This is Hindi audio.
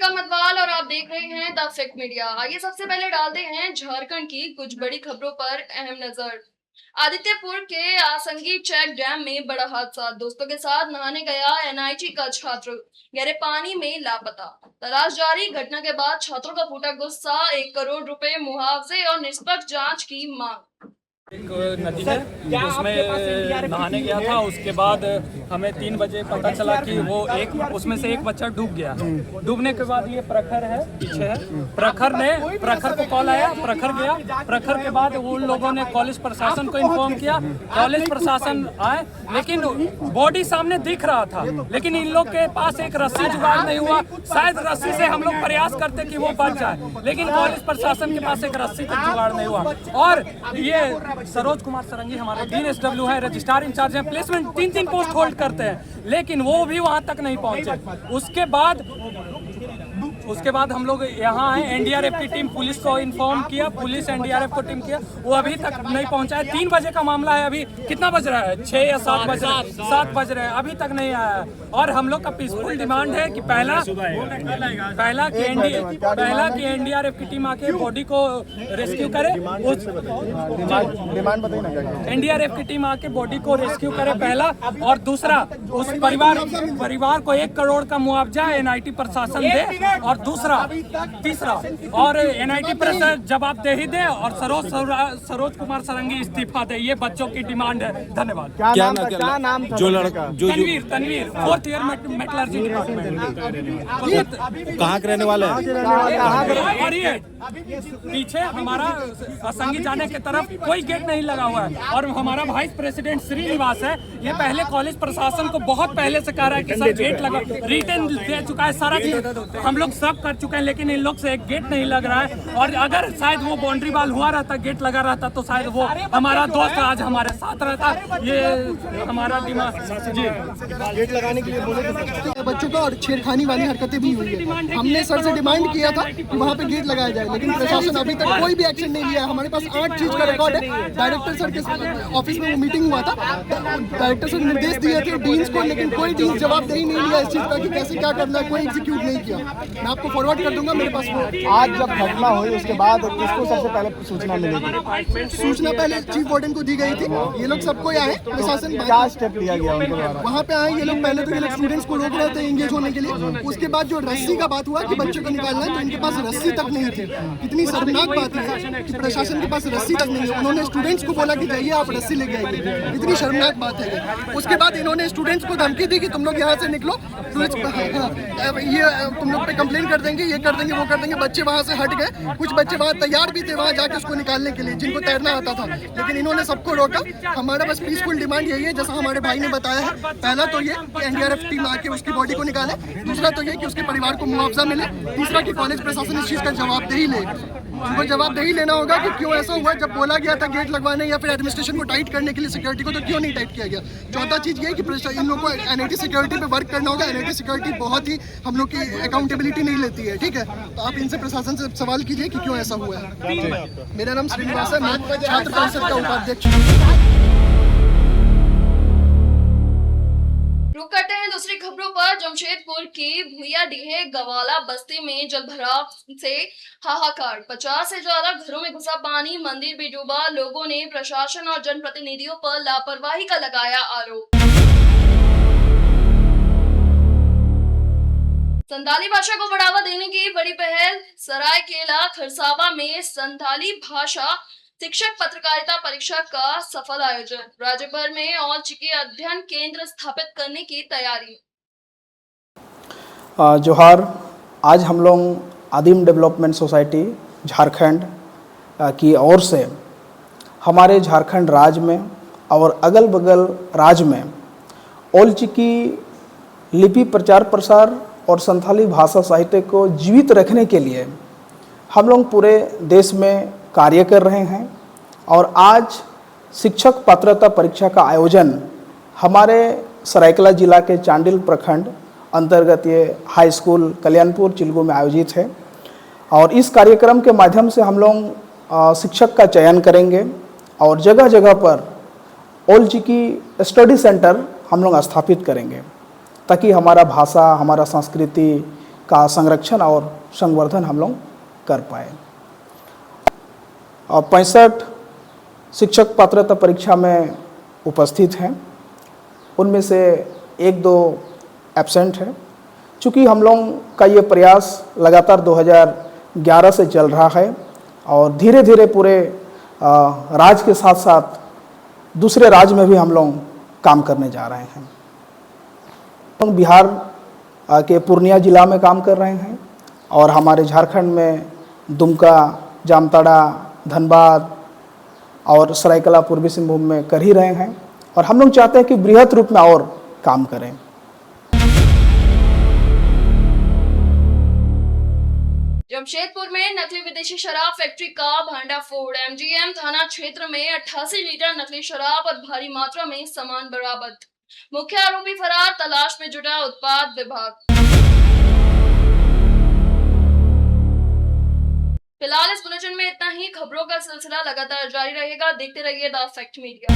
नमस्कार मतवाल और आप देख रहे हैं द फैक्ट मीडिया। आइए सबसे पहले डालते हैं झारखंड की कुछ बड़ी खबरों पर अहम नजर। आदित्यपुर के आसंगी चेक डैम में बड़ा हादसा। दोस्तों के साथ नहाने गया एनआईटी का छात्र गहरे पानी में लापता। तलाश जारी। घटना के बाद छात्रों का फूटा गुस्सा। 1 करोड़ रुपए मुआवजे और निष्पक्ष जांच की मांग। एक नदी है उसमें नहाने गया था। उसके बाद हमें 3 बजे पता चला कि वो उसमें से एक बच्चा डूब गया। डूबने के बाद ये प्रखर है, पीछे है, प्रखर को कॉल आया, प्रखर गया। प्रखर के बाद उन लोगों ने कॉलेज प्रशासन को इन्फॉर्म किया। कॉलेज प्रशासन आए, लेकिन बॉडी सामने दिख रहा था, लेकिन इन लोग के पास एक रस्सी जुगाड़ नहीं हुआ। शायद रस्सी से हम लोग प्रयास करते कि वो बच जाए, लेकिन कॉलेज प्रशासन के पास एक रस्सी तक जुगाड़ नहीं हुआ। और ये सरोज कुमार सरंगी हमारे DNSW है, रजिस्ट्रार इंचार्ज हैं, प्लेसमेंट 3 पोस्ट होल्ड करते हैं, लेकिन वो भी वहां तक नहीं पहुंचे। उसके बाद हम लोग यहाँ आए, NDRF की टीम पुलिस को इन्फॉर्म किया, पुलिस NDRF को टीम किया, वो अभी तक नहीं पहुंचा है। 3 बजे का मामला है, अभी कितना बज रहा है? 6 या 7 बज रहा है, 7 बज रहे हैं, अभी तक नहीं आया है। और हम लोग का पीसफुल डिमांड है कि पहला कि NDRF की टीम आके बॉडी को रेस्क्यू करे। NDRF की टीम आके बॉडी को रेस्क्यू करे, पहला। और दूसरा, उस परिवार को 1 करोड़ का मुआवजा NIT प्रशासन दे। और तीसरा और NIT प्रशासन जवाबदेही दे और सरोज कुमार सरंगी इस्तीफा दे। ये बच्चों की डिमांड है। धन्यवाद। क्या नाम था? जो लड़का Tanveer 4th year metallurgy department. कहाँ के रहने वाले हैं? और ये पीछे हमारा असंगी जाने की तरफ कोई गेट नहीं लगा हुआ है। और हमारा वाइस प्रेसिडेंट श्रीनिवास है, ये पहले कॉलेज प्रशासन को बहुत पहले से कह रहा है कि सर गेट लगा, रिटर्न दे चुका है, सारा हम लोग सब कर चुके हैं, लेकिन इन लोग से एक गेट नहीं लग रहा है। और अगर शायद वो बाउंड्री वाल हुआ रहता, गेट लगा रहता, तो शायद वो हमारा दोस्त आज हमारे साथ रहता। ये हमारा दिमाग जी गेट लगाने के लिए बोले बच्चों का, और छेड़खानी वाली हरकतें भी हुई है। हमने सर से डिमांड किया था कि वहाँ पे गेट लगाया जाए, लेकिन प्रशासन अभी तक कोई भी एक्शन नहीं लिया। हमारे पास 8 चीज का रिकॉर्ड है। डायरेक्टर सर के ऑफिस में वो मीटिंग हुआ था, डायरेक्टर सर निर्देश दिए थे डीन्स को, लेकिन कोई डीन जवाबदेही नहीं लिया इस चीज का कि कैसे क्या करना है, कोई एग्जीक्यूट नहीं किया। मैं आपको फॉरवर्ड कर दूंगा, मेरे पास वो। आज जब घटना हुई उसके बाद किसको सबसे पहले सूचना मिलेगी? सूचना पहले चीफ वार्डन को दी गई थी। ये लोग सबको आए, प्रशासन क्या स्टेप लिया गया उनके द्वारा? वहाँ पे आए ये लोग। पहले तो ये लोग स्टूडेंट्स को रोक रहे थे एंगेज होने के लिए। उसके बाद जो रस्सी का बात हुआ कि बच्चों को निकालना है, तो इनके पास रस्सी तक नहीं थी। कितनी शर्मनाक बात है कि प्रशासन के पास रस्सी तक नहीं है। उन्होंने स्टूडेंट्स को बोला कि जाइए आप रस्सी लेके आइए। इतनी शर्मनाक बात है। उसके बाद इन्होंने स्टूडेंट्स को धमकी दी कि तुम लोग यहाँ से निकलो, ये तुम लोग पे कंप्लेन कर देंगे, ये कर देंगे, वो कर देंगे। बच्चे वहाँ से हट गए। कुछ बच्चे वहाँ तैयार भी थे वहाँ जाके उसको निकालने के लिए, जिनको तैरना आता था, लेकिन इन्होंने सबको रोका। हमारा बस पीसफुल डिमांड यही है, जैसा हमारे भाई ने बताया है। पहला तो ये कि NDRF टीम आके उसकी बॉडी को निकाले। दूसरा तो ये कि उसके परिवार को मुआवजा मिले। तीसरा कि कॉलेज प्रशासन इस चीज का जवाबदेही ले। उनको जवाबदेही लेना होगा कि क्यों ऐसा हुआ। जब बोला गया था गेट लगवाने या फिर एडमिनिस्ट्रेशन को टाइट करने के लिए सिक्योरिटी को, तो क्यों नहीं टाइट किया गया। चौथा चीज ये कि इन लोगों को NIT सिक्योरिटी पे वर्क करना होगा। NIT सिक्योरिटी बहुत ही हम लोग की अकाउंटेबिलिटी नहीं लेती है, ठीक है। तो आप इनसे प्रशासन से सवाल कीजिए कि क्यों ऐसा हुआ है। मेरा नाम श्रीनिवास है, मैं छात्र परिषद का उपाध्यक्ष। रुक करते हैं दूसरी खबरों पर। जमशेदपुर की भुइयाडीह गवाला बस्ती में जलभराव से हाहाकार। 50 से ज्यादा घरों में घुसा पानी, मंदिर भी डूबा। लोगों ने प्रशासन और जनप्रतिनिधियों पर लापरवाही का लगाया आरोप। संथाली भाषा को बढ़ावा देने की बड़ी पहल। सरायकेला खरसावा में संथाली भाषा शिक्षक पत्रकारिता परीक्षा का सफल आयोजन। राज्य भर में ऑल चिकी अध्ययन केंद्र स्थापित करने की तैयारी। जोहार। आज हम लोग आदिम डेवलपमेंट सोसाइटी झारखंड की ओर से हमारे झारखंड राज्य में और अगल बगल राज्य में ऑल चिकी लिपि प्रचार प्रसार और संथाली भाषा साहित्य को जीवित रखने के लिए हम लोग पूरे देश में कार्य कर रहे हैं। और आज शिक्षक पात्रता परीक्षा का आयोजन हमारे सरायकेला जिला के चांडिल प्रखंड अंतर्गत ये हाई स्कूल कल्याणपुर चिलगू में आयोजित है। और इस कार्यक्रम के माध्यम से हम लोग शिक्षक का चयन करेंगे और जगह जगह पर ऑल चिकी स्टडी सेंटर हम लोग स्थापित करेंगे, ताकि हमारा भाषा, हमारा संस्कृति का संरक्षण और संवर्धन हम लोग कर पाए। और 65 शिक्षक पात्रता परीक्षा में उपस्थित हैं, उनमें से 1-2 एब्सेंट है। चूँकि हम लोग का ये प्रयास लगातार 2011 से चल रहा है और धीरे धीरे पूरे राज्य के साथ साथ दूसरे राज्य में भी हम लोग काम करने जा रहे हैं। हम बिहार के पूर्णिया जिला में काम कर रहे हैं और हमारे झारखंड में दुमका, जामताड़ा, धनबाद और सरायकला पूर्वी सिंहभूम में कर ही रहे हैं और हम लोग चाहते हैं कि बृहद रूप में और काम करें। जमशेदपुर में नकली विदेशी शराब फैक्ट्री का भांडाफोड़। एमजीएम थाना क्षेत्र में 88 लीटर नकली शराब और भारी मात्रा में सामान बरामद। मुख्य आरोपी फरार, तलाश में जुटा उत्पाद विभाग। फिलहाल इस बुलेटिन में इतना ही। खबरों का सिलसिला लगातार जारी रहेगा, देखते रहिए द फैक्ट मीडिया।